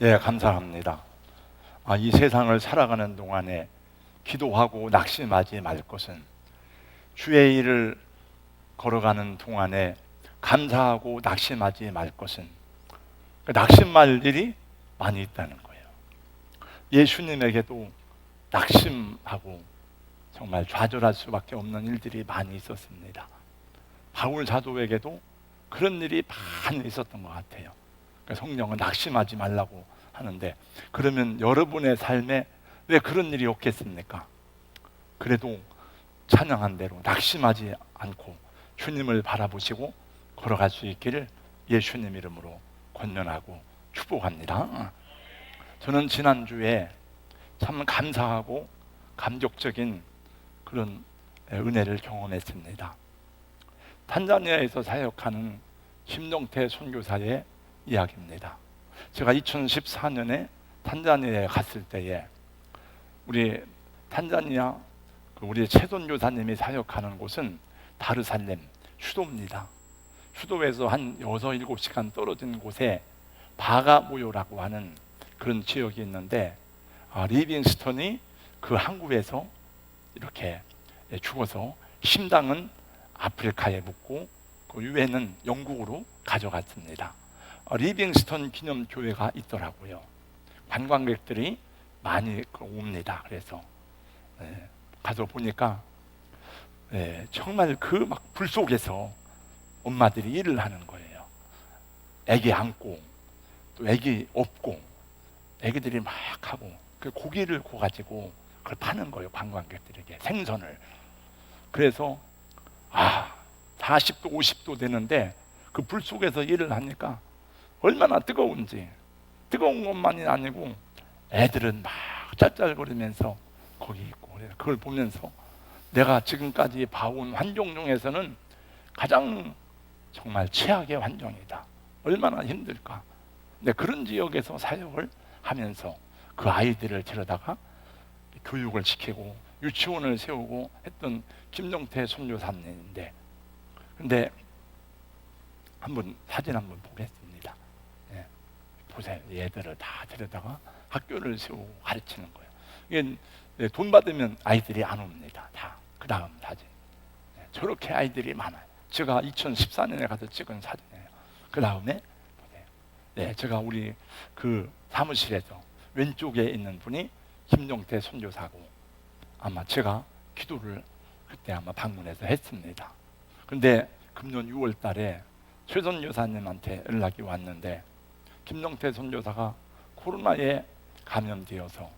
예, 감사합니다. 이 세상을 살아가는 동안에 기도하고 낙심하지 말 것은, 주의 일을 걸어가는 동안에 감사하고 낙심하지 말 것은, 낙심할 일이 많이 있다는 거예요. 예수님에게도 낙심하고 정말 좌절할 수밖에 없는 일들이 많이 있었습니다. 바울 사도에게도 그런 일이 많이 있었던 것 같아요. 성령은 낙심하지 말라고 하는데, 그러면 여러분의 삶에 왜 그런 일이 없겠습니까? 그래도 찬양한 대로 낙심하지 않고 주님을 바라보시고 걸어갈 수 있기를 예수님 이름으로 권면하고 축복합니다. 저는 지난주에 참 감사하고 감격적인 그런 은혜를 경험했습니다. 탄자니아에서 사역하는 김동태 선교사의 이야기입니다. 제가 2014년에 탄자니아에 갔을 때에 우리 탄자니아 우리 최선교사님이 사역하는 곳은 다르살렘 수도입니다. 수도에서 한 6, 7시간 떨어진 곳에 바가모요라고 하는 그런 지역이 있는데, 리빙스턴이 그 항구에서 이렇게 죽어서 심장은 아프리카에 묻고 그 유해는 영국으로 가져갔습니다. 리빙스턴 기념교회가 있더라고요. 관광객들이 많이 옵니다. 그래서 가서 보니까 정말 그 막 불 속에서 엄마들이 일을 하는 거예요. 애기 안고 또 애기 업고 애기들이 막 하고 그 고기를 구워가지고 그걸 파는 거예요. 관광객들에게 생선을. 그래서 40도 50도 되는데 그 불 속에서 일을 하니까 얼마나 뜨거운지, 뜨거운 것만이 아니고 애들은 막 짤짤거리면서 거기 있고, 그걸 보면서 내가 지금까지 봐온 환경 중에서는 가장 정말 최악의 환경이다. 얼마나 힘들까. 근데 그런 지역에서 사역을 하면서 그 아이들을 데려다가 교육을 시키고 유치원을 세우고 했던 김동태 선교사님인데, 근데 한번 사진 한번 보겠습니다. 보세요. 얘들을 다 데려다가 학교를 세우고 가르치는 거예요. 이게 돈 받으면 아이들이 안 옵니다. 다. 그 다음 사진. 저렇게 아이들이 많아요. 제가 2014년에 가서 찍은 사진이에요. 그 다음에 보세요. 제가 우리 그 사무실에서 왼쪽에 있는 분이 김종태 선교사고, 아마 제가 기도를 그때 아마 방문해서 했습니다. 근데 금년 6월 달에 최 선교사님한테 연락이 왔는데, 김동태 선교사가 코로나에 감염되어서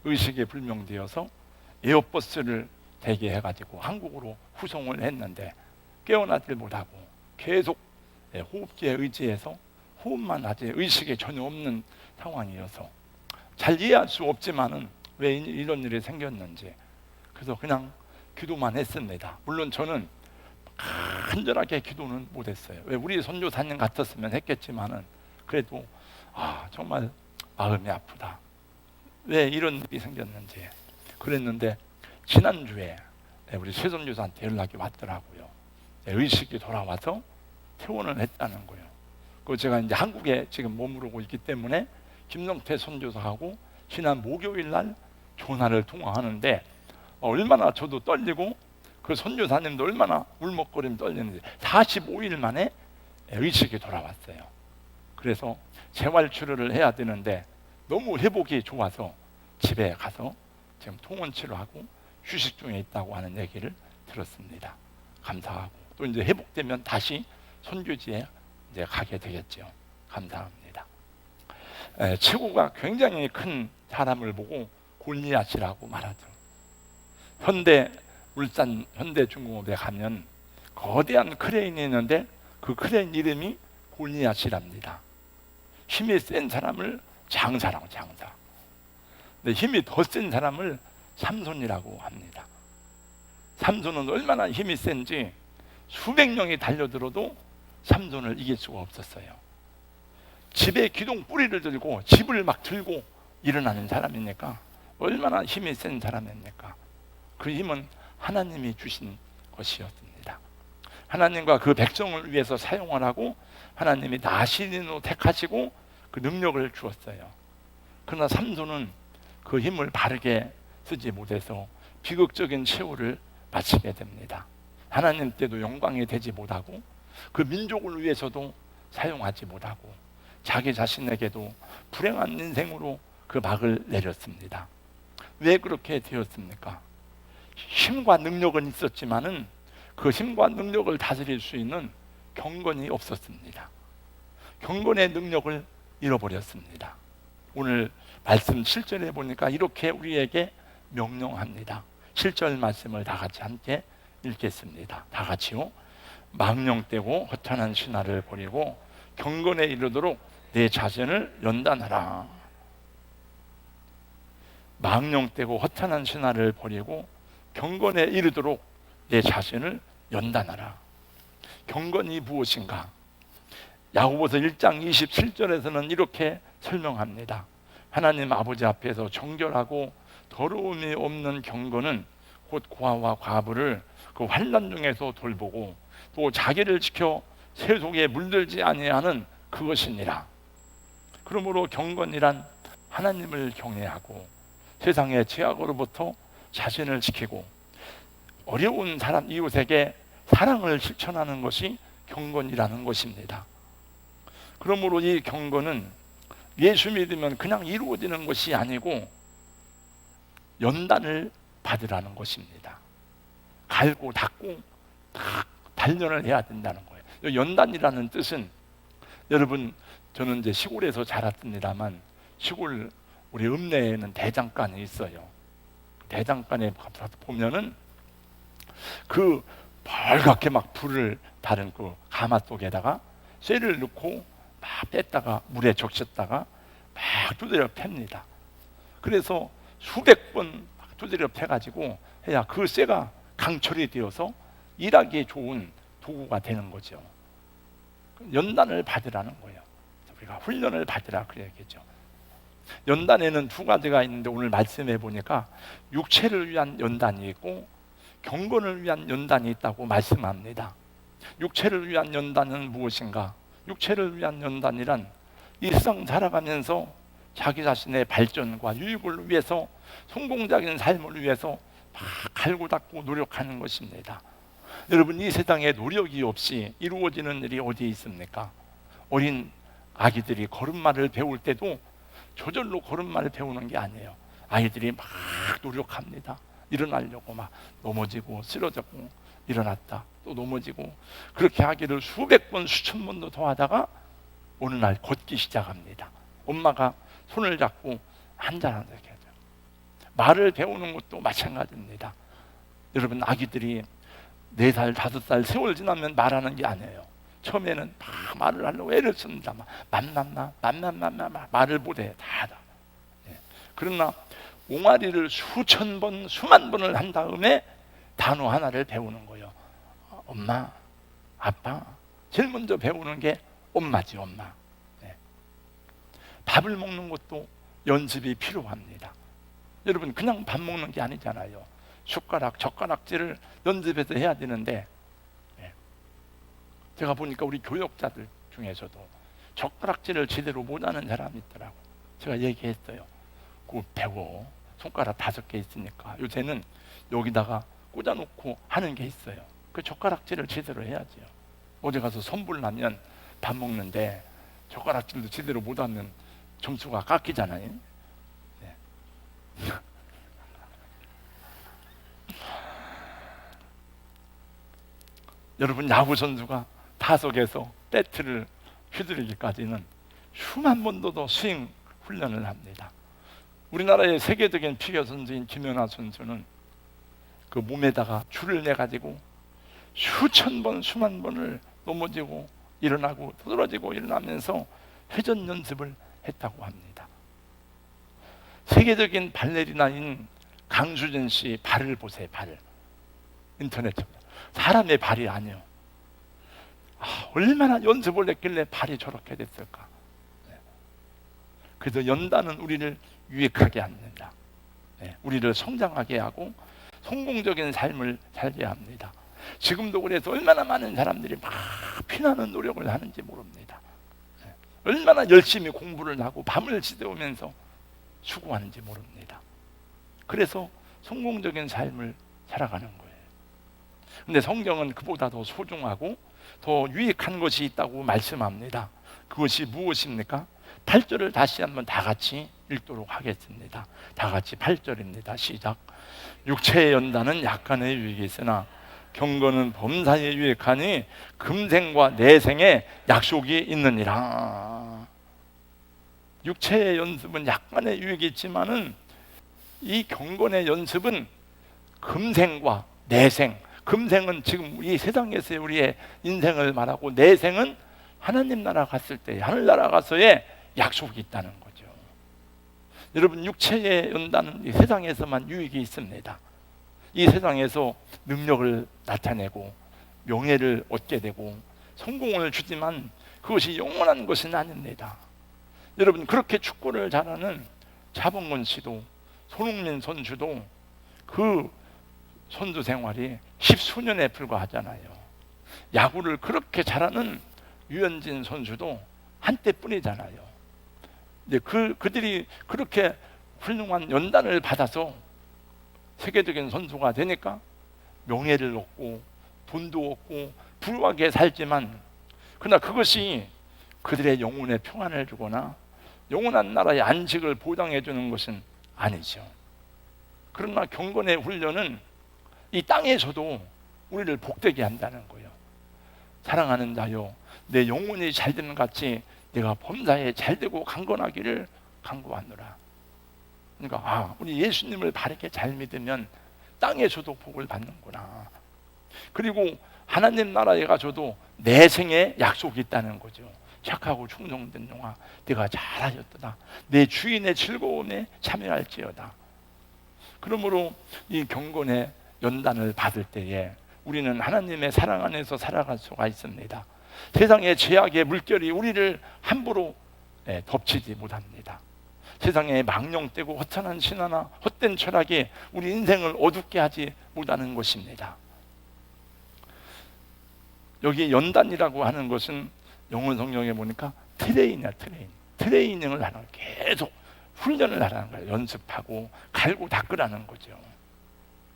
의식이 불명되어서 에어버스를 대기해가지고 한국으로 후송을 했는데 깨어나질 못하고 계속 호흡기에 의지해서 호흡만 하지 의식이 전혀 없는 상황이어서 잘 이해할 수 없지만은 왜 이런 일이 생겼는지, 그래서 그냥 기도만 했습니다. 물론 저는 간절하게 기도는 못했어요. 왜 우리 선교사님 같았으면 했겠지만은 그래도 정말 마음이 아프다. 왜 이런 일이 생겼는지 그랬는데, 지난주에 우리 최선교사한테 연락이 왔더라고요. 의식이 돌아와서 퇴원을 했다는 거예요. 그 제가 이제 한국에 지금 머무르고 있기 때문에 김동태 선교사하고 지난 목요일 날 전화를 통화하는데 얼마나 저도 떨리고 그 선교사님도 얼마나 울먹거리면 떨리는지 45일 만에 의식이 돌아왔어요. 그래서 재활 치료를 해야 되는데 너무 회복이 좋아서 집에 가서 지금 통원 치료하고 휴식 중에 있다고 하는 얘기를 들었습니다. 감사하고 또 이제 회복되면 다시 선교지에 이제 가게 되겠죠. 감사합니다. 최고가 굉장히 큰 사람을 보고 골리앗이라고 말하죠. 울산 현대중공업에 가면 거대한 크레인이 있는데 그 크레인 이름이 골리앗이랍니다. 힘이 센 사람을 장사라고, 장사. 근데 힘이 더 센 사람을 삼손이라고 합니다. 삼손은 얼마나 힘이 센지 수백 명이 달려들어도 삼손을 이길 수가 없었어요. 집에 기둥 뿌리를 들고 집을 막 들고 일어나는 사람이니까 얼마나 힘이 센 사람입니까? 그 힘은 하나님이 주신 것이었습니다. 하나님과 그 백성을 위해서 사용을 하고 하나님이 나시린으로 택하시고 그 능력을 주었어요. 그러나 삼손은 그 힘을 바르게 쓰지 못해서 비극적인 최후를 마치게 됩니다. 하나님 때도 영광이 되지 못하고 그 민족을 위해서도 사용하지 못하고 자기 자신에게도 불행한 인생으로 그 막을 내렸습니다. 왜 그렇게 되었습니까? 힘과 능력은 있었지만은 그 힘과 능력을 다스릴 수 있는 경건이 없었습니다. 경건의 능력을 잃어버렸습니다. 오늘 말씀 7절에 보니까 이렇게 우리에게 명령합니다. 7절 말씀을 다 같이 함께 읽겠습니다. 다 같이요. 망령되고 허탄한 신화를 버리고 경건에 이르도록 내 자신을 연단하라. 망령되고 허탄한 신화를 버리고 경건에 이르도록 내 자신을 연단하라. 경건이 무엇인가? 야고보서 1장 27절에서는 이렇게 설명합니다. 하나님 아버지 앞에서 정결하고 더러움이 없는 경건은 곧 고아와 과부를 그 환난 중에서 돌보고 또 자기를 지켜 세속에 물들지 아니하는 그것이니라. 그러므로 경건이란 하나님을 경외하고 세상의 죄악으로부터 자신을 지키고 어려운 사람 이웃에게 사랑을 실천하는 것이 경건이라는 것입니다. 그러므로 이 경건은 예수 믿으면 그냥 이루어지는 것이 아니고 연단을 받으라는 것입니다. 갈고 닦고 딱 단련을 해야 된다는 거예요. 연단이라는 뜻은, 여러분 저는 이제 시골에서 자랐습니다만 시골 우리 읍내에는 대장간이 있어요. 대장간에 보면은 그 벌겋게 막 불을 다른 그 가마 속에다가 쇠를 넣고 막 뺐다가 물에 적셨다가 막 두드려 팹니다. 그래서 수백 번 두드려 패가지고 해야 그 쇠가 강철이 되어서 일하기에 좋은 도구가 되는 거죠. 연단을 받으라는 거예요. 우리가 훈련을 받으라 그래야겠죠. 연단에는 두 가지가 있는데 오늘 말씀해 보니까 육체를 위한 연단이 있고 경건을 위한 연단이 있다고 말씀합니다. 육체를 위한 연단은 무엇인가? 육체를 위한 연단이란 일상 살아가면서 자기 자신의 발전과 유익을 위해서 성공적인 삶을 위해서 막 갈고 닦고 노력하는 것입니다. 여러분, 이 세상에 노력이 없이 이루어지는 일이 어디 있습니까? 어린 아기들이 걸음마를 배울 때도 저절로 걸음마를 배우는 게 아니에요. 아이들이 막 노력합니다. 일어나려고 막 넘어지고 쓰러졌고 일어났다 또 넘어지고 그렇게 하기를 수백 번 수천 번도 더 하다가 어느 날 걷기 시작합니다. 엄마가 손을 잡고 한잔하게 하죠. 말을 배우는 것도 마찬가지입니다. 여러분, 아기들이 4살, 5살 세월 지나면 말하는 게 아니에요. 처음에는 막 말을 하려고 애를 씁니다. 맘맘마 말을 못해 다. 그러나 옹알이를 수천 번, 수만 번을 한 다음에 단어 하나를 배우는 거예요. 엄마, 아빠. 제일 먼저 배우는 게 엄마지, 엄마. 밥을 먹는 것도 연습이 필요합니다. 여러분, 그냥 밥 먹는 게 아니잖아요. 숟가락, 젓가락질을 연습해서 해야 되는데, 제가 보니까 우리 교역자들 중에서도 젓가락질을 제대로 못하는 사람이 있더라고. 제가 얘기했어요. 그거 배워. 손가락 5개 있으니까 요새는 여기다가 꽂아놓고 하는 게 있어요. 그 젓가락질을 제대로 해야죠. 어디 가서 선불 나면 밥 먹는데 젓가락질도 제대로 못하면 점수가 깎이잖아요. 네. 여러분, 야구 선수가 타석에서 배트를 휘두르기까지는 수만 번도 더 스윙 훈련을 합니다. 우리나라의 세계적인 피겨 선수인 김연아 선수는 그 몸에다가 줄을 내 가지고 수천 번, 수만 번을 넘어지고 일어나고 떨어지고 일어나면서 회전 연습을 했다고 합니다. 세계적인 발레리나인 강수진 씨 발을 보세요. 발을 인터넷에 사람의 발이 아니에요. 얼마나 연습을 했길래 발이 저렇게 됐을까? 그래서 연단은 우리를 유익하게 합니다. 우리를 성장하게 하고 성공적인 삶을 살게 합니다. 지금도 그래서 얼마나 많은 사람들이 막 피나는 노력을 하는지 모릅니다. 얼마나 열심히 공부를 하고 밤을 지새우면서 수고하는지 모릅니다. 그래서 성공적인 삶을 살아가는 거예요. 근데 성경은 그보다 더 소중하고 더 유익한 것이 있다고 말씀합니다. 그것이 무엇입니까? 8절을 다시 한번 다 같이 읽도록 하겠습니다. 다 같이 8절입니다. 시작. 육체의 연단은 약간의 유익이 있으나 경건은 범사에 유익하니 금생과 내생에 약속이 있느니라. 육체의 연습은 약간의 유익이 있지만은 이 경건의 연습은 금생과 내생, 금생은 지금 이 세상에서의 우리의 인생을 말하고, 내생은 하나님 나라 갔을 때, 하늘나라 가서의 약속이 있다는 거죠. 여러분, 육체의 연단은 이 세상에서만 유익이 있습니다. 이 세상에서 능력을 나타내고 명예를 얻게 되고 성공을 주지만 그것이 영원한 것은 아닙니다. 여러분, 그렇게 축구를 잘하는 차범근 씨도, 손흥민 선수도 그 선수 생활이 10수년에 불과하잖아요. 야구를 그렇게 잘하는 유현진 선수도 한때뿐이잖아요. 근데 그들이 그렇게 훌륭한 연단을 받아서 세계적인 선수가 되니까 명예를 얻고 돈도 얻고 부유하게 살지만, 그러나 그것이 그들의 영혼에 평안을 주거나 영원한 나라의 안식을 보장해 주는 것은 아니죠. 그러나 경건의 훈련은 이 땅에서도 우리를 복되게 한다는 거예요. 사랑하는 자여, 내 영혼이 잘되는 같이 내가 범사에 잘되고 강건하기를 간구하노라. 그러니까 우리 예수님을 바르게 잘 믿으면 땅에서도 복을 받는구나. 그리고 하나님 나라에 가서도 내 생에 약속이 있다는 거죠. 착하고 충성된 종아, 내가 잘하였도다. 내 주인의 즐거움에 참여할지어다. 그러므로 이 경건의 연단을 받을 때에 우리는 하나님의 사랑 안에서 살아갈 수가 있습니다. 세상의 죄악의 물결이 우리를 함부로 덮치지 못합니다. 세상의 망령되고 허탄한 신화나 헛된 철학이 우리 인생을 어둡게 하지 못하는 것입니다. 여기 연단이라고 하는 것은 영어 성경에 보니까 트레이닝을 하는, 계속 훈련을 하라는 거예요. 연습하고 갈고 닦으라는 거죠.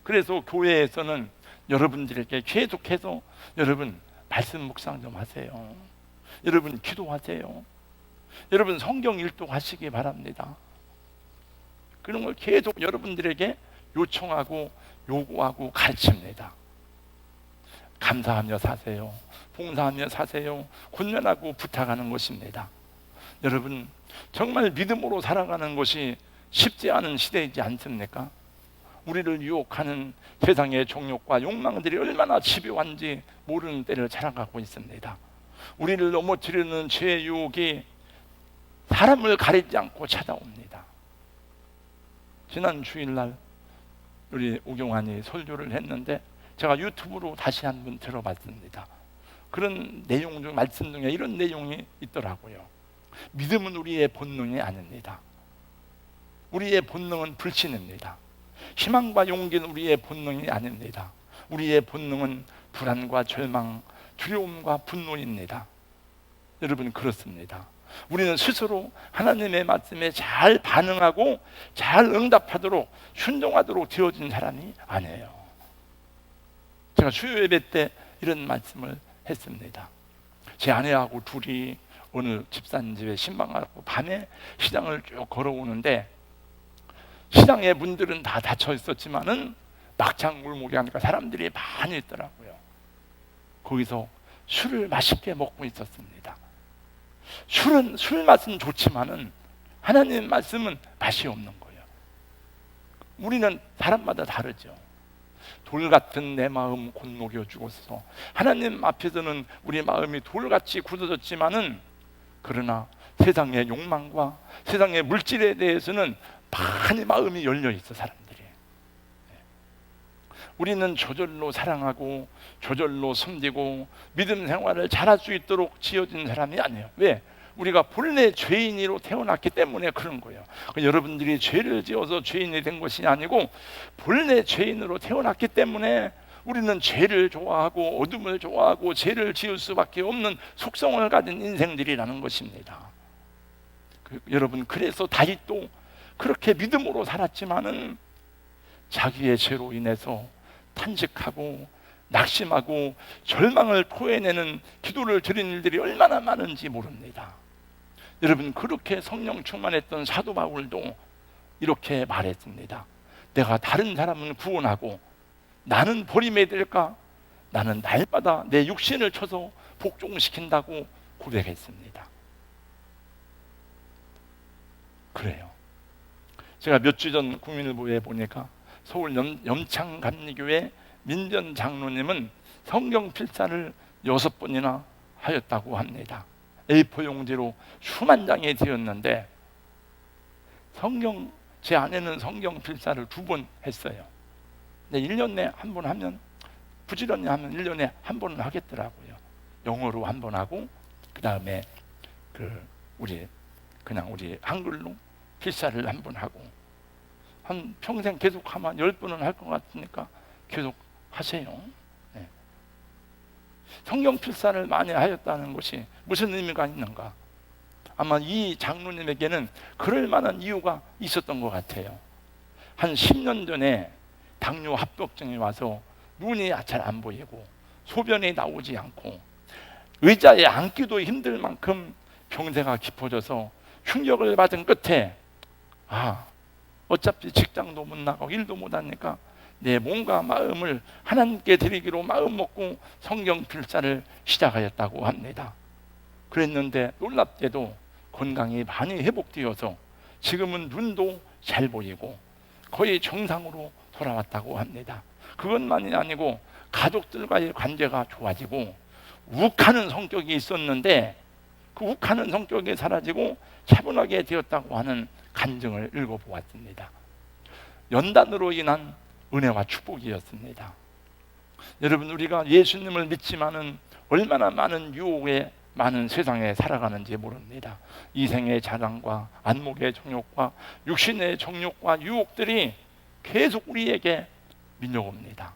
그래서 교회에서는 여러분들에게 계속해서 여러분 말씀 묵상 좀 하세요. 여러분 기도하세요. 여러분 성경 일독하시기 바랍니다. 그런 걸 계속 여러분들에게 요청하고 요구하고 가르칩니다. 감사하며 사세요. 봉사하며 사세요. 권면하고 부탁하는 것입니다. 여러분, 정말 믿음으로 살아가는 것이 쉽지 않은 시대이지 않습니까? 우리를 유혹하는 세상의 정욕과 욕망들이 얼마나 집요한지 모르는 때를 살아가고 있습니다. 우리를 넘어뜨리는 죄의 유혹이 사람을 가리지 않고 찾아옵니다. 지난 주일날 우리 오경환이 설교를 했는데 제가 유튜브로 다시 한번 들어봤습니다. 그런 내용 중, 말씀 중에 이런 내용이 있더라고요. 믿음은 우리의 본능이 아닙니다. 우리의 본능은 불신입니다. 희망과 용기는 우리의 본능이 아닙니다. 우리의 본능은 불안과 절망, 두려움과 분노입니다. 여러분, 그렇습니다. 우리는 스스로 하나님의 말씀에 잘 반응하고 잘 응답하도록 순종하도록 되어진 사람이 아니에요. 제가 수요 예배 때 이런 말씀을 했습니다. 제 아내하고 둘이 어느 집사님 집에 신방하고 밤에 시장을 쭉 걸어오는데 시장의 문들은 다 닫혀 있었지만은 막창 골목에 하니까 사람들이 많이 있더라고요. 거기서 술을 맛있게 먹고 있었습니다. 술 맛은 좋지만은 하나님 말씀은 맛이 없는 거예요. 우리는 사람마다 다르죠. 돌 같은 내 마음 곧 녹여 주었어. 하나님 앞에서는 우리 마음이 돌같이 굳어졌지만은, 그러나 세상의 욕망과 세상의 물질에 대해서는 많이 마음이 열려 있어, 사람들이. 우리는 저절로 사랑하고 저절로 섬기고 믿음 생활을 잘할 수 있도록 지어진 사람이 아니에요. 왜? 우리가 본래 죄인으로 태어났기 때문에 그런 거예요. 여러분들이 죄를 지어서 죄인이 된 것이 아니고 본래 죄인으로 태어났기 때문에 우리는 죄를 좋아하고 어둠을 좋아하고 죄를 지을 수밖에 없는 속성을 가진 인생들이라는 것입니다. 여러분, 그래서 다윗도 그렇게 믿음으로 살았지만은 자기의 죄로 인해서 탄식하고 낙심하고 절망을 토해내는 기도를 드린 일들이 얼마나 많은지 모릅니다. 여러분, 그렇게 성령 충만했던 사도 바울도 이렇게 말했습니다. 내가 다른 사람은 구원하고 나는 버림에 될까? 나는 날마다 내 육신을 쳐서 복종시킨다고 고백했습니다. 그래요. 제가 몇 주 전 국민일보에 보니까 서울 염창감리교회 민전 장로님은 성경 필사를 6번이나 하였다고 합니다. A4 용지로 수만 장이 되었는데 제 아내는 성경 필사를 2번 했어요. 근데 1년에 한 번 하면, 부지런히 하면 1년에 한 번은 하겠더라고요. 영어로 한 번 하고, 그 다음에 우리 한글로 필사를 한 번 하고, 한 평생 계속 하면 10번은 할 것 같으니까 계속 하세요. 네. 성경 필사를 많이 하였다는 것이 무슨 의미가 있는가? 아마 이 장로님에게는 그럴 만한 이유가 있었던 것 같아요. 한 10년 전에 당뇨 합병증이 와서 눈이 잘 안 보이고 소변이 나오지 않고 의자에 앉기도 힘들 만큼 병세가 깊어져서 충격을 받은 끝에 어차피 직장도 못 나가고 일도 못 하니까 내 몸과 마음을 하나님께 드리기로 마음 먹고 성경 필사를 시작하였다고 합니다. 그랬는데 놀랍게도 건강이 많이 회복되어서 지금은 눈도 잘 보이고 거의 정상으로 돌아왔다고 합니다. 그것만이 아니고 가족들과의 관계가 좋아지고 욱하는 성격이 있었는데 그 욱하는 성격이 사라지고 차분하게 되었다고 하는 간증을 읽어보았습니다. 연단으로 인한 은혜와 축복이었습니다. 여러분, 우리가 예수님을 믿지만은 얼마나 많은 유혹에 많은 세상에 살아가는지 모릅니다. 이생의 자랑과 안목의 정욕과 육신의 정욕과 유혹들이 계속 우리에게 밀려옵니다.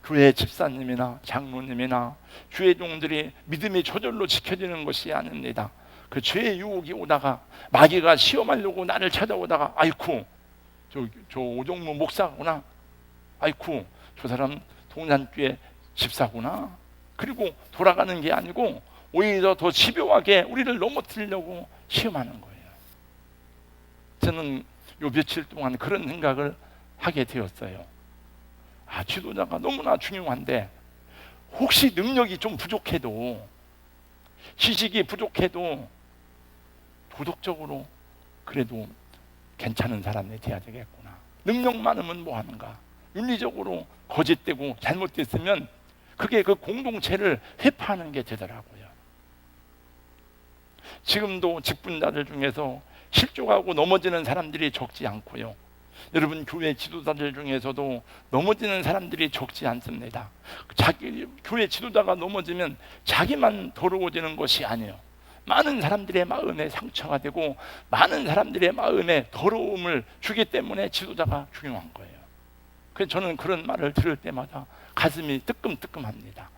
교회 집사님이나 장로님이나 주의 종들이 믿음이 저절로 지켜지는 것이 아닙니다. 그 죄의 유혹이 오다가 마귀가 시험하려고 나를 찾아오다가 아이쿠 저 오종무 목사구나, 아이쿠 저 사람 동산교회 집사구나, 그리고 돌아가는 게 아니고 오히려 더 집요하게 우리를 넘어뜨리려고 시험하는 거예요. 저는 요 며칠 동안 그런 생각을 하게 되었어요. 지도자가 너무나 중요한데 혹시 능력이 좀 부족해도, 지식이 부족해도 도덕적으로 그래도 괜찮은 사람이 돼야 되겠구나. 능력 많으면 뭐 하는가? 윤리적으로 거짓되고 잘못됐으면 그게 그 공동체를 회파하는 게 되더라고요. 지금도 직분자들 중에서 실족하고 넘어지는 사람들이 적지 않고요. 여러분, 교회 지도자들 중에서도 넘어지는 사람들이 적지 않습니다. 교회 지도자가 넘어지면 자기만 더러워지는 것이 아니에요. 많은 사람들의 마음에 상처가 되고 많은 사람들의 마음에 더러움을 주기 때문에 지도자가 중요한 거예요. 그래서 저는 그런 말을 들을 때마다 가슴이 뜨끔뜨끔합니다.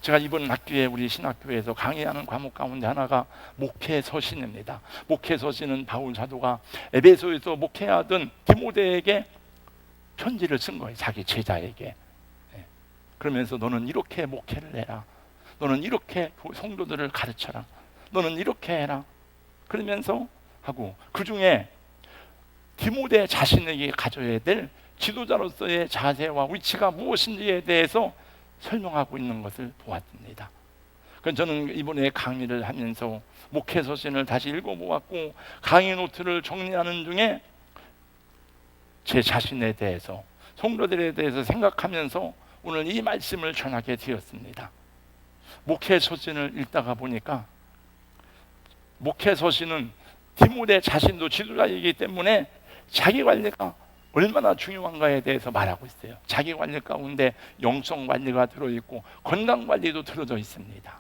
제가 이번 학기에 우리 신학교에서 강의하는 과목 가운데 하나가 목회서신입니다. 목회서신은 바울 사도가 에베소에서 목회하던 디모데에게 편지를 쓴 거예요. 자기 제자에게. 그러면서 너는 이렇게 목회를 해라, 너는 이렇게 성도들을 가르쳐라, 너는 이렇게 해라, 그러면서 하고, 그 중에 디모데 자신에게 가져야 될 지도자로서의 자세와 위치가 무엇인지에 대해서 설명하고 있는 것을 보았습니다. 그래서 저는 이번에 강의를 하면서 목회서신을 다시 읽어보았고 강의 노트를 정리하는 중에 제 자신에 대해서, 성도들에 대해서 생각하면서 오늘 이 말씀을 전하게 되었습니다. 목회서신을 읽다가 보니까 목회서신은 디모데 자신도 지도자이기 때문에 자기 관리가 얼마나 중요한가에 대해서 말하고 있어요. 자기 관리 가운데 영성 관리가 들어있고 건강 관리도 들어져 있습니다.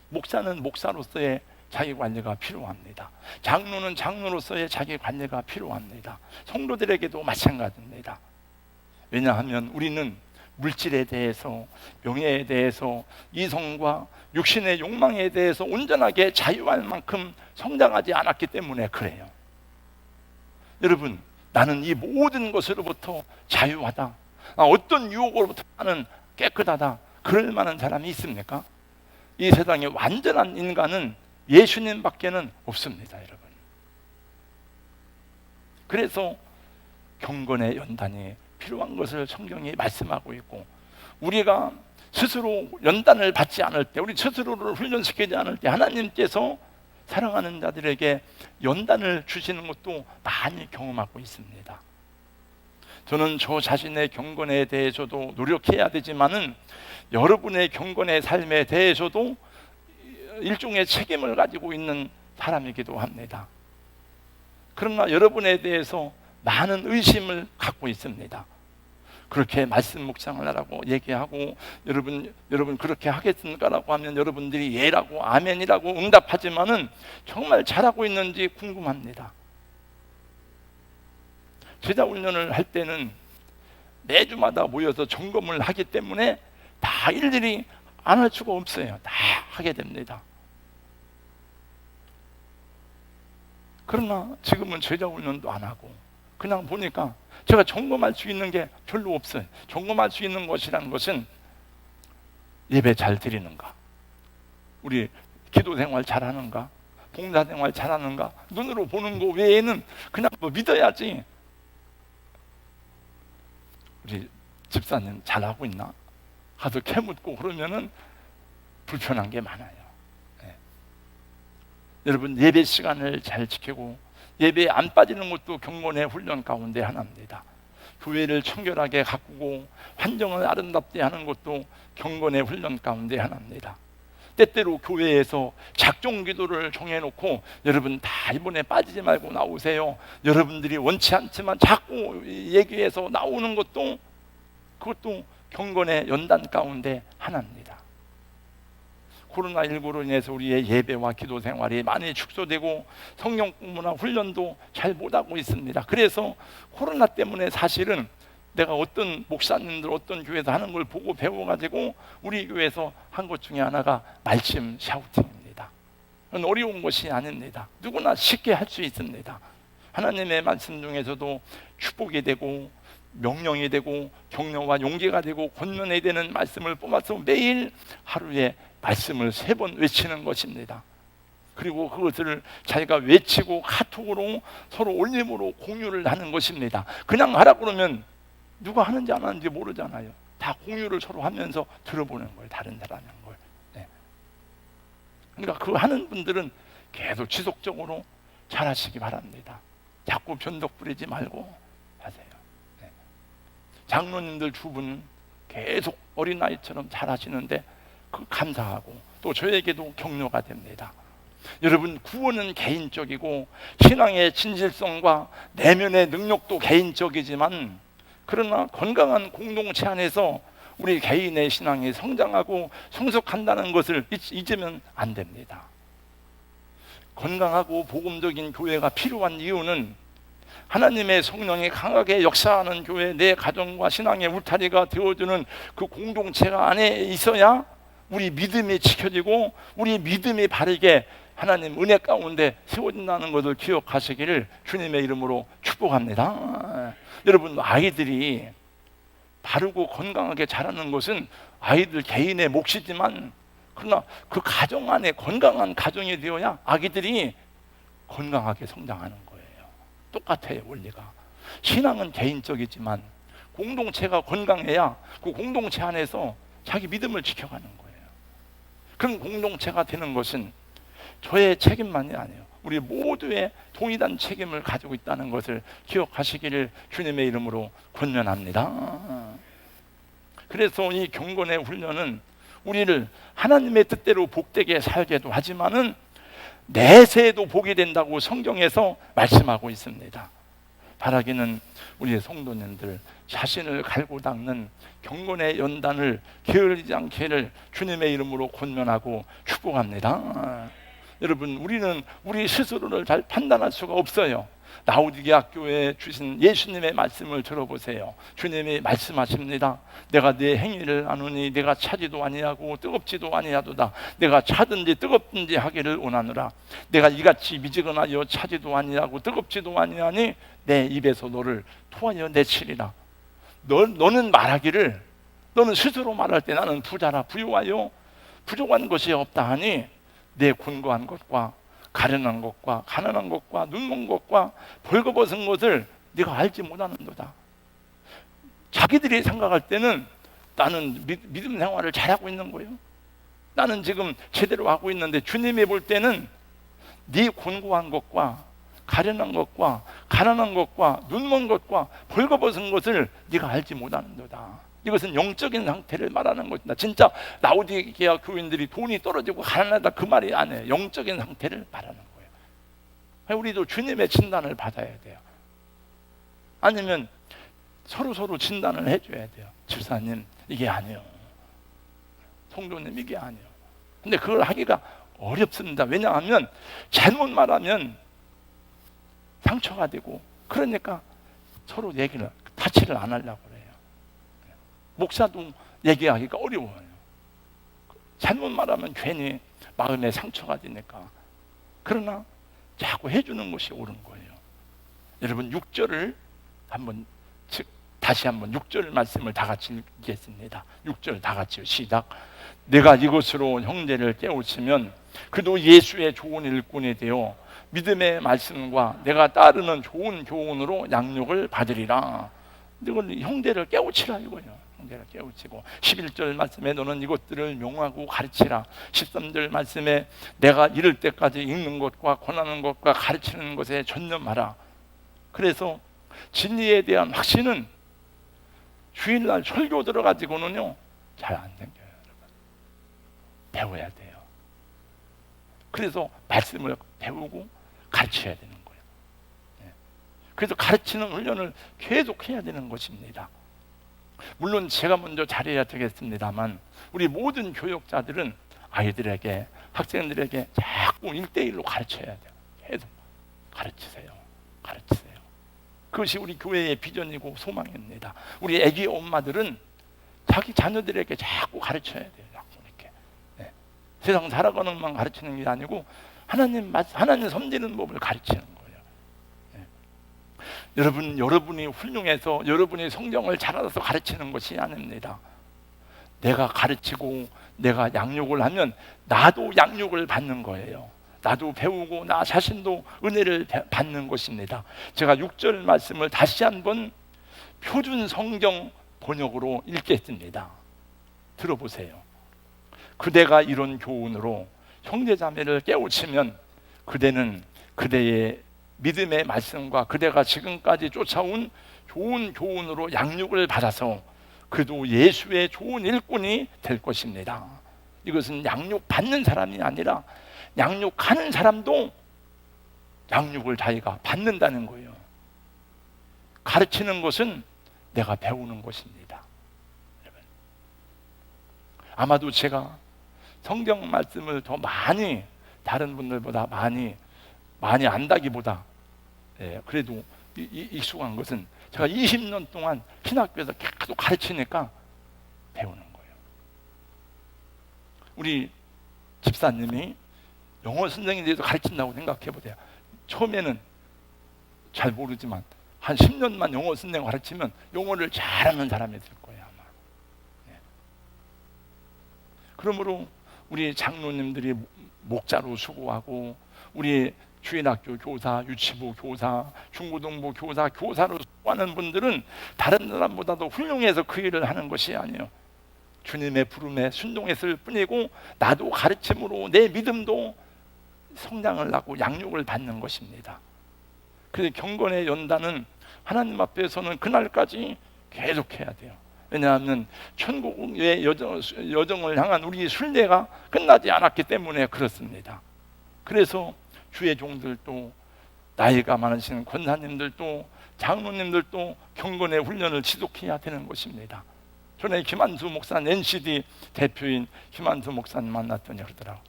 목사는 목사로서의 자기 관리가 필요합니다. 장로는 장로로서의 자기 관리가 필요합니다. 성도들에게도 마찬가지입니다. 왜냐하면 우리는 물질에 대해서, 명예에 대해서, 이성과 육신의 욕망에 대해서 온전하게 자유할 만큼 성장하지 않았기 때문에 그래요. 여러분, 나는 이 모든 것으로부터 자유하다, 어떤 유혹으로부터 나는 깨끗하다, 그럴 만한 사람이 있습니까? 이 세상에 완전한 인간은 예수님 밖에는 없습니다, 여러분. 그래서 경건의 연단이 필요한 것을 성경이 말씀하고 있고, 우리가 스스로 연단을 받지 않을 때, 우리 스스로를 훈련시키지 않을 때 하나님께서 사랑하는 자들에게 연단을 주시는 것도 많이 경험하고 있습니다. 저는 저 자신의 경건에 대해서도 노력해야 되지만은 여러분의 경건의 삶에 대해서도 일종의 책임을 가지고 있는 사람이기도 합니다. 그러나 여러분에 대해서 많은 의심을 갖고 있습니다. 그렇게 말씀 묵상을 하라고 얘기하고, 여러분 그렇게 하겠습니까라고 하면 여러분들이 예라고 아멘이라고 응답하지만은 정말 잘하고 있는지 궁금합니다. 제자 훈련을 할 때는 매주마다 모여서 점검을 하기 때문에 다 일일이 안 할 수가 없어요. 다 하게 됩니다. 그러나 지금은 제자 훈련도 안 하고 그냥 보니까 제가 점검할 수 있는 게 별로 없어요. 점검할 수 있는 것이라는 것은 예배 잘 드리는가, 우리 기도 생활 잘하는가, 봉사 생활 잘하는가, 눈으로 보는 거 외에는 그냥 뭐 믿어야지. 우리 집사님 잘하고 있나? 가서 캐묻고 그러면은 불편한 게 많아요. 네. 여러분, 예배 시간을 잘 지키고 예배에 안 빠지는 것도 경건의 훈련 가운데 하나입니다. 교회를 청결하게 가꾸고 환경을 아름답게 하는 것도 경건의 훈련 가운데 하나입니다. 때때로 교회에서 작정 기도를 정해놓고 여러분 다 이번에 빠지지 말고 나오세요, 여러분들이 원치 않지만 자꾸 얘기해서 나오는 것도, 그것도 경건의 연단 가운데 하나입니다. 코로나19로 인해서 우리의 예배와 기도 생활이 많이 축소되고 성경 공부나 훈련도 잘 못하고 있습니다. 그래서 코로나 때문에 사실은 내가 어떤 목사님들 어떤 교회에서 하는 걸 보고 배워가지고 우리 교회에서 한 것 중에 하나가 말씀 샤우팅입니다. 그건 어려운 것이 아닙니다. 누구나 쉽게 할 수 있습니다. 하나님의 말씀 중에서도 축복이 되고 명령이 되고 격려와 용기가 되고 권면이 되는 말씀을 뽑아서 매일 하루에 말씀을 3번 외치는 것입니다. 그리고 그것을 자기가 외치고 카톡으로 서로 올림으로 공유를 하는 것입니다. 그냥 하라 그러면 누가 하는지 안 하는지 모르잖아요. 다 공유를 서로 하면서 들어보는 거예요, 다른 사람인 걸. 네. 그러니까 그 하는 분들은 계속 지속적으로 잘하시기 바랍니다. 자꾸 변덕 부리지 말고 하세요. 네. 장로님들 두 분 계속 어린아이처럼 잘하시는데 그 감사하고 또 저에게도 격려가 됩니다. 여러분, 구원은 개인적이고 신앙의 진실성과 내면의 능력도 개인적이지만, 그러나 건강한 공동체 안에서 우리 개인의 신앙이 성장하고 성숙한다는 것을 잊으면 안 됩니다. 건강하고 복음적인 교회가 필요한 이유는 하나님의 성령이 강하게 역사하는 교회, 내 가정과 신앙의 울타리가 되어주는 그 공동체가 안에 있어야 우리 믿음이 지켜지고 우리 믿음이 바르게 하나님 은혜 가운데 세워진다는 것을 기억하시기를 주님의 이름으로 축복합니다. 여러분, 아이들이 바르고 건강하게 자라는 것은 아이들 개인의 몫이지만, 그러나 그 가정 안에 건강한 가정이 되어야 아기들이 건강하게 성장하는 거예요. 똑같아요, 원리가. 신앙은 개인적이지만 공동체가 건강해야 그 공동체 안에서 자기 믿음을 지켜가는 거예요. 그런 공동체가 되는 것은 저의 책임만이 아니에요. 우리 모두의 동일한 책임을 가지고 있다는 것을 기억하시기를 주님의 이름으로 권면합니다. 그래서 이 경건의 훈련은 우리를 하나님의 뜻대로 복되게 살게도 하지만은 내세에도 복이 된다고 성경에서 말씀하고 있습니다. 바라기는 우리의 성도님들 자신을 갈고 닦는 경건의 연단을 게으르지 않기를 주님의 이름으로 권면하고 축복합니다. 여러분, 우리는 우리 스스로를 잘 판단할 수가 없어요. 라오디게아 교회에 주신 예수님의 말씀을 들어보세요. 주님이 말씀하십니다. 내가 네 행위를 아노니 내가 차지도 아니하고 뜨겁지도 아니하도다. 내가 차든지 뜨겁든지 하기를 원하노라. 내가 이같이 미지근하여 차지도 아니하고 뜨겁지도 아니하니 내 입에서 너를 토하여 내치리라. 너는 말하기를, 너는 스스로 말할 때 나는 부자라 부유하여 부족한 것이 없다 하니 내 곤고한 것과 가련한 것과 가난한 것과 눈먼 것과 벌거벗은 것을 네가 알지 못하는도다. 자기들이 생각할 때는 나는 믿음 생활을 잘하고 있는 거예요. 나는 지금 제대로 하고 있는데 주님이 볼 때는 네 곤고한 것과 가련한 것과 가난한 것과 눈먼 것과 벌거벗은 것을 네가 알지 못하는도다. 이것은 영적인 상태를 말하는 것이다. 진짜 라오디게아 교인들이 돈이 떨어지고 가난하다 그 말이 아니에요. 영적인 상태를 말하는 거예요. 우리도 주님의 진단을 받아야 돼요. 아니면 서로 진단을 해줘야 돼요. 집사님 이게 아니에요, 성도님 이게 아니에요. 근데 그걸 하기가 어렵습니다. 왜냐하면 잘못 말하면 상처가 되고, 그러니까 서로 얘기를 타치를 안 하려고 그래요. 목사도 얘기하기가 어려워요. 잘못 말하면 괜히 마음에 상처가 되니까. 그러나 자꾸 해주는 것이 옳은 거예요. 여러분 6절을 다시 한번 6절 말씀을 다 같이 읽겠습니다. 6절 다 같이요. 시작. 내가 이것으로 형제를 깨우치면 그도 예수의 좋은 일꾼이 되어 믿음의 말씀과 내가 따르는 좋은 교훈으로 양육을 받으리라. 이걸 형제를 깨우치라 이거예요. 형제를 깨우치고, 11절 말씀에 너는 이것들을 명하고 가르치라. 13절 말씀에 내가 이를 때까지 읽는 것과 권하는 것과 가르치는 것에 전념하라. 그래서 진리에 대한 확신은 주일날 설교 들어가지고는요 잘 안 생겨요. 여러분, 배워야 돼요. 그래서 말씀을 배우고 가르쳐야 되는 거예요. 그래서 가르치는 훈련을 계속 해야 되는 것입니다. 물론 제가 먼저 잘해야 되겠습니다만 우리 모든 교육자들은 아이들에게, 학생들에게 자꾸 1대1로 가르쳐야 돼요. 계속 가르치세요. 그것이 우리 교회의 비전이고 소망입니다. 우리 아기 엄마들은 자기 자녀들에게 자꾸 가르쳐야 돼요. 자꾸 이렇게. 세상 살아가는 것만 가르치는 게 아니고 하나님 섬기는 법을 가르치는 거예요. 여러분이 훌륭해서 여러분이 성경을 잘 알아서 가르치는 것이 아닙니다. 내가 가르치고 내가 양육을 하면 나도 양육을 받는 거예요. 나도 배우고 나 자신도 은혜를 받는 것입니다. 제가 6절 말씀을 다시 한번 표준 성경 번역으로 읽겠습니다. 들어보세요. 그대가 이런 교훈으로 형제자매를 깨우치면 그대는 그대의 믿음의 말씀과 그대가 지금까지 쫓아온 좋은 교훈으로 양육을 받아서 그도 예수의 좋은 일꾼이 될 것입니다. 이것은 양육받는 사람이 아니라 양육하는 사람도 양육을 자기가 받는다는 거예요. 가르치는 것은 내가 배우는 것입니다. 아마도 제가 성경 말씀을 더 많이 다른 분들보다 많이 안다기보다 그래도 익숙한 것은 제가 20년 동안 신학교에서 계속 가르치니까 배우는 거예요. 우리 집사님이 영어 선생님에 대해서 가르친다고 생각해 보세요. 처음에는 잘 모르지만 한 10년만 영어 선생님 가르치면 영어를 잘하는 사람이 될 거예요, 아마. 그러므로 우리 장로님들이 목자로 수고하고 우리 주일학교 교사, 유치부 교사, 중고등부 교사, 교사로 수고하는 분들은 다른 사람보다도 훌륭해서 그 일을 하는 것이 아니에요. 주님의 부름에 순종했을 뿐이고 나도 가르침으로 내 믿음도 성장을 하고 양육을 받는 것입니다. 그래서 경건의 연단은 하나님 앞에서는 그날까지 계속해야 돼요. 왜냐하면 천국의 여정을 향한 우리 순례가 끝나지 않았기 때문에 그렇습니다. 그래서 주의 종들도, 나이가 많으신 권사님들도, 장로님들도 경건의 훈련을 지속해야 되는 것입니다. 전에 김한수 목사, NCD 대표인 김한수 목사님 만났더니 그러더라고요.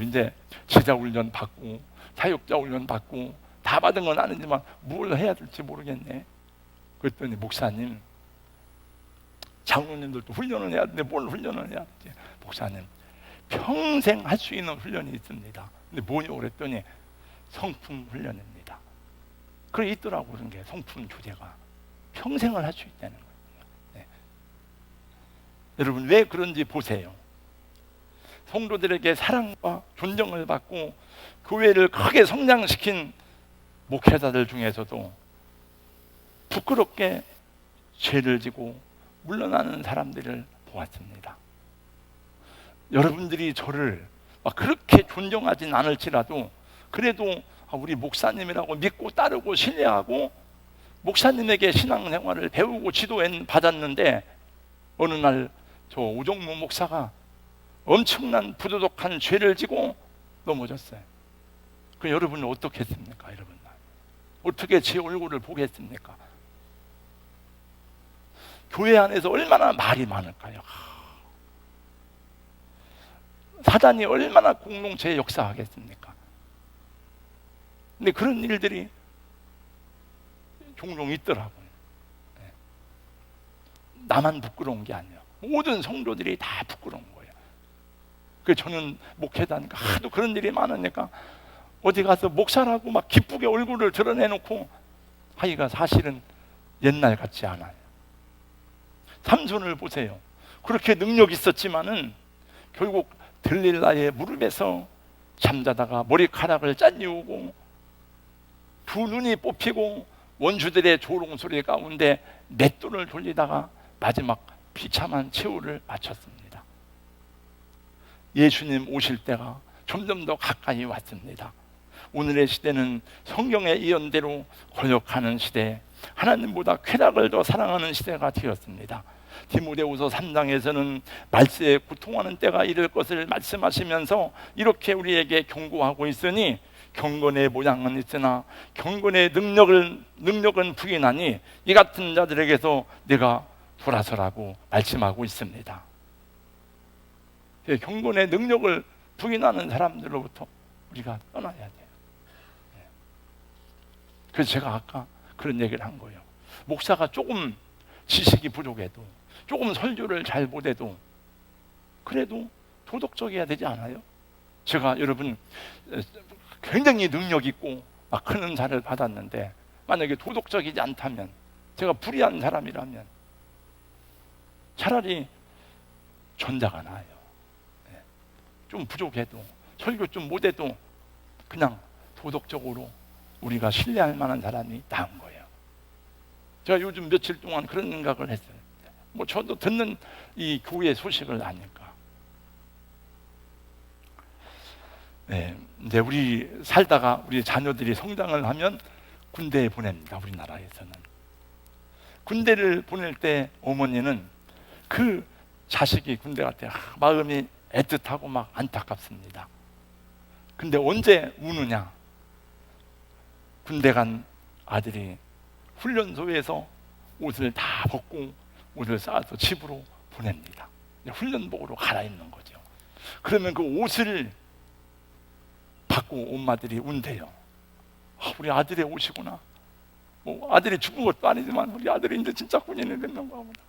이제 제자 훈련 받고 사역자 훈련 받고 다 받은 건 아니지만 뭘 해야 될지 모르겠네. 그랬더니 목사님, 장로님들도 훈련을 해야 되는데 뭘 훈련을 해야 되지? 목사님, 평생 할 수 있는 훈련이 있습니다. 근데 뭐냐고 그랬더니 성품 훈련입니다. 그래 있더라고. 그런 게 성품 주제가 평생을 할 수 있다는 거예요. 네. 여러분 왜 그런지 보세요. 성도들에게 사랑과 존경을 받고 교회를 크게 성장시킨 목회자들 중에서도 부끄럽게 죄를 지고 물러나는 사람들을 보았습니다. 여러분들이 저를 그렇게 존경하진 않을지라도 그래도 우리 목사님이라고 믿고 따르고 신뢰하고 목사님에게 신앙생활을 배우고 지도해 받았는데 어느 날 저 오종무 목사가 엄청난 부도덕한 죄를 지고 넘어졌어요. 그 여러분은 어떻게 했습니까? 여러분 어떻게 제 얼굴을 보겠습니까? 교회 안에서 얼마나 말이 많을까요? 사단이 얼마나 공동체에 역사하겠습니까? 근데 그런 일들이 종종 있더라고요. 나만 부끄러운 게 아니에요. 모든 성도들이 다 부끄러운 거예요. 그래서 저는 목회다니까 하도 그런 일이 많으니까 어디 가서 목사라고 막 기쁘게 얼굴을 드러내놓고 하기가 사실은 옛날 같지 않아요. 삼손을 보세요. 그렇게 능력 있었지만은 결국 들릴라의 무릎에서 잠자다가 머리카락을 잘리우고 두 눈이 뽑히고 원수들의 조롱소리 가운데 맷돌을 돌리다가 마지막 비참한 최후를 마쳤습니다. 예수님 오실 때가 점점 더 가까이 왔습니다. 오늘의 시대는 성경의 예언대로 거역하는 시대, 하나님보다 쾌락을 더 사랑하는 시대가 되었습니다. 디모데후서 3장에서는 말세에 고통하는 때가 이를 것을 말씀하시면서 이렇게 우리에게 경고하고 있으니 경건의 모양은 있으나 경건의 능력은 부인하니 이 같은 자들에게서 내가 돌아서라고 말씀하고 있습니다. 경건의 능력을 부인하는 사람들로부터 우리가 떠나야 돼요. 그래서 제가 아까 그런 얘기를 한 거예요. 목사가 조금 지식이 부족해도 조금 설교를 잘 못해도 그래도 도덕적이어야 되지 않아요? 제가 여러분 굉장히 능력 있고 큰 은사를 받았는데 만약에 도덕적이지 않다면, 제가 불의한 사람이라면 차라리 전자가 나아요. 좀 부족해도 설교 좀 못해도 그냥 도덕적으로 우리가 신뢰할 만한 사람이 나은 거예요. 제가 요즘 며칠 동안 그런 생각을 했어요. 저도 듣는 이 교회 소식을 아니까. 이제 우리 살다가 우리 자녀들이 성장을 하면 군대에 보냅니다. 우리나라에서는 군대를 보낼 때 어머니는 그 자식이 군대 갈 때 마음이 애틋하고 막 안타깝습니다. 근데 언제 우느냐? 군대 간 아들이 훈련소에서 옷을 다 벗고 옷을 싸서 집으로 보냅니다. 훈련복으로 갈아입는 거죠. 그러면 그 옷을 받고 엄마들이 운대요. 우리 아들의 옷이구나. 아들이 죽은 것도 아니지만 우리 아들이 이제 진짜 군인이 됐는가 보다.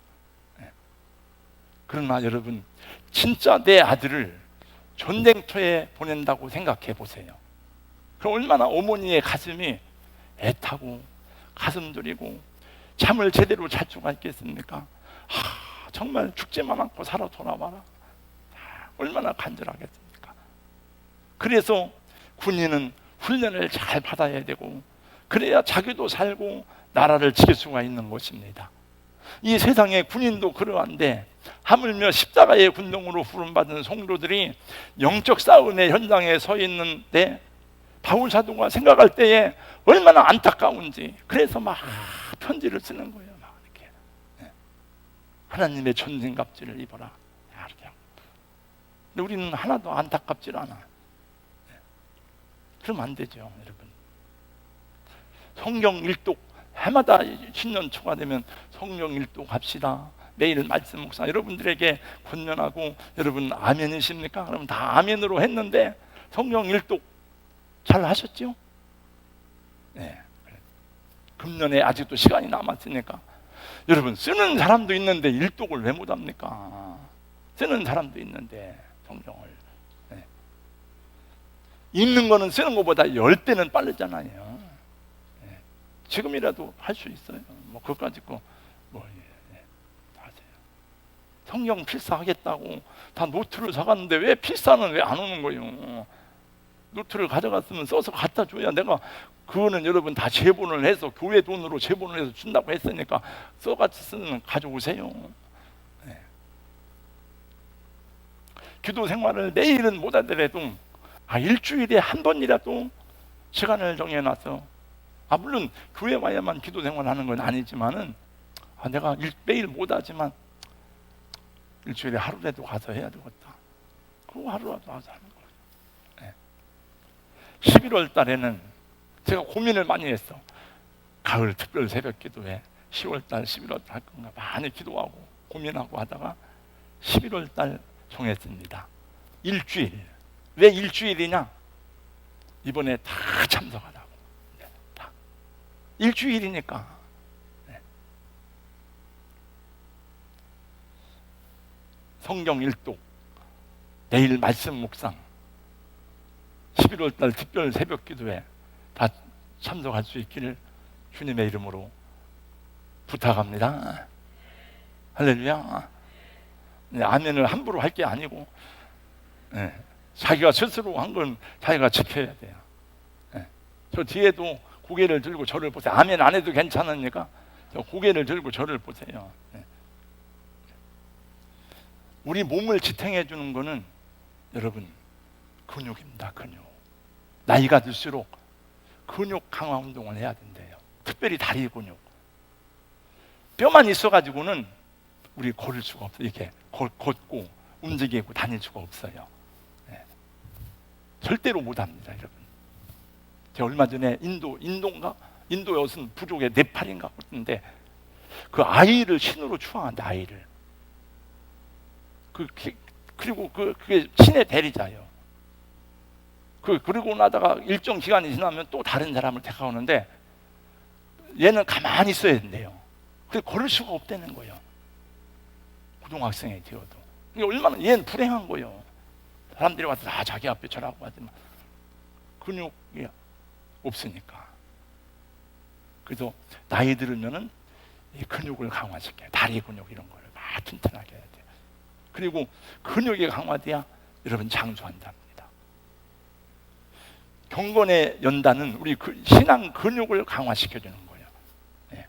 그러나 여러분, 진짜 내 아들을 전쟁터에 보낸다고 생각해 보세요. 그럼 얼마나 어머니의 가슴이 애타고 가슴 졸이고 잠을 제대로 잘 수가 있겠습니까? 정말 죽지만 않고 살아 돌아와라. 얼마나 간절하겠습니까? 그래서 군인은 훈련을 잘 받아야 되고 그래야 자기도 살고 나라를 지킬 수가 있는 것입니다. 이 세상의 군인도 그러한데 하물며 십자가의 군동으로 부름받은 성도들이 영적 싸움의 현장에 서 있는데 바울 사도가 생각할 때에 얼마나 안타까운지, 그래서 막 편지를 쓰는 거예요. 막 이렇게 하나님의 전신갑주를 입어라 이렇게 하고. 근데 우리는 하나도 안타깝질 않아. 그러면 안 되죠, 여러분. 성경 일독 해마다 신년 초가 되면 성경 일독 합시다. 매일 말씀 묵상 여러분들에게 권면하고, 여러분 아멘이십니까? 그러면 다 아멘으로 했는데 성경 일독 잘 하셨죠? 네. 금년에 아직도 시간이 남았으니까 여러분, 쓰는 사람도 있는데 일독을 왜 못합니까? 쓰는 사람도 있는데 성경을. 네. 읽는 거는 쓰는 것보다 10배는 빠르잖아요. 네. 지금이라도 할 수 있어요. 뭐 그것까지 거 하세요. 성경 필사하겠다고 다 노트를 사갔는데 왜 필사는 왜 안 오는 거예요? 노트를 가져갔으면 써서 갖다 줘야, 내가 그거는 여러분 다 제본을 해서 교회 돈으로 제본을 해서 준다고 했으니까 써같이 쓰면 가져오세요. 네. 기도 생활을 매일은 못하더라도 일주일에 한 번이라도 시간을 정해놔서, 물론 교회 와야만 기도 생활하는 건 아니지만은 내가 매일 못하지만 일주일에 하루라도 가서 해야 되겠다. 그리고 하루라도 가서 하는 거예요. 11월 달에는 제가 고민을 많이 했어. 가을 특별 새벽 기도회 10월 달, 11월 달 할 건가 많이 기도하고 고민하고 하다가 11월 달 정했습니다. 일주일. 왜 일주일이냐? 이번에 다 참석하라고. 다. 일주일이니까. 네. 성경 일독, 내일 말씀 묵상, 11월 달 특별 새벽 기도회 다 참석할 수 있기를 주님의 이름으로 부탁합니다. 할렐루야. 네, 아멘을 함부로 할 게 아니고, 네, 자기가 스스로 한 건 자기가 지켜야 돼요. 네, 저 뒤에도 고개를 들고 저를 보세요. 아멘 안 해도 괜찮으니까 저 고개를 들고 저를 보세요. 네. 우리 몸을 지탱해 주는 거는 여러분 근육입니다. 근육. 나이가 들수록 근육 강화 운동을 해야 된대요. 특별히 다리 근육. 뼈만 있어가지고는 우리 걸을 수가 없어요. 이렇게 걷고 움직이고 다닐 수가 없어요. 네. 절대로 못합니다, 여러분. 제가 얼마 전에 인도 여순 부족의 네팔인가 그랬는데 그 아이를 신으로 추앙한다. 아이를. 그리고 그게 신의 대리자예요. 그리고 나다가 일정 기간이 지나면 또 다른 사람을 택하오는데 얘는 가만히 있어야 된대요. 그래 걸을 수가 없다는 거예요. 고등학생이 되어도. 얼마나 얘는 불행한 거예요. 사람들이 와서 다 자기 앞에 절하고 하지만 근육이 없으니까. 그래서 나이 들으면은 이 근육을 강화시켜요. 다리 근육 이런 거를 막 튼튼하게 해야 돼요. 그리고 근육이 강화돼야 여러분 장수한답니다. 경건의 연단은 우리 신앙 근육을 강화시켜주는 거예요. 네.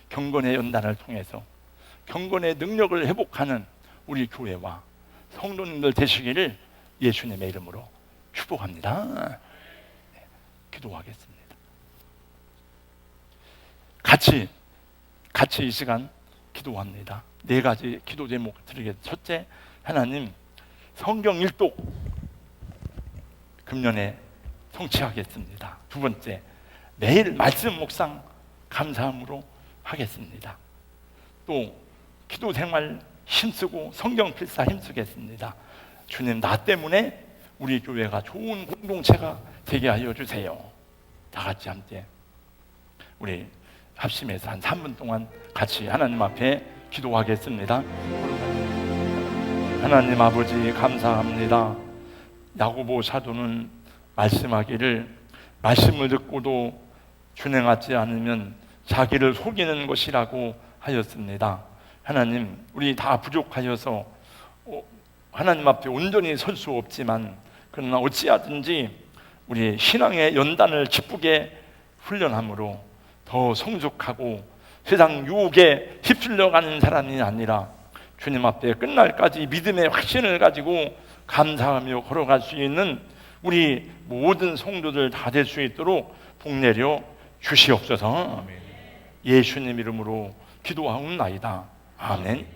경건의 연단을 통해서 경건의 능력을 회복하는 우리 교회와 성도님들 되시기를 예수님의 이름으로 축복합니다. 네. 기도하겠습니다. 같이 이 시간 기도합니다. 4가지 기도 제목 드리겠습니다. 첫째, 하나님 성경 일독 금년에 성취하겠습니다. 두 번째, 매일 말씀 묵상 감사함으로 하겠습니다. 또 기도 생활 힘쓰고 성경 필사 힘쓰겠습니다. 주님, 나 때문에 우리 교회가 좋은 공동체가 되게 하여 주세요. 다 같이 함께 우리 합심해서 한 3분 동안 같이 하나님 앞에 기도하겠습니다. 하나님 아버지 감사합니다. 야고보 사도는 말씀하기를 말씀을 듣고도 준행하지 않으면 자기를 속이는 것이라고 하였습니다. 하나님, 우리 다 부족하여서 하나님 앞에 온전히 설 수 없지만 그러나 어찌하든지 우리 신앙의 연단을 기쁘게 훈련함으로 더 성숙하고 세상 유혹에 휩쓸려가는 사람이 아니라 주님 앞에 끝날까지 믿음의 확신을 가지고 감사하며 걸어갈 수 있는 우리 모든 성도들 다 될 수 있도록 복내려 주시옵소서. 예수님 이름으로 기도하옵나이다. 아멘.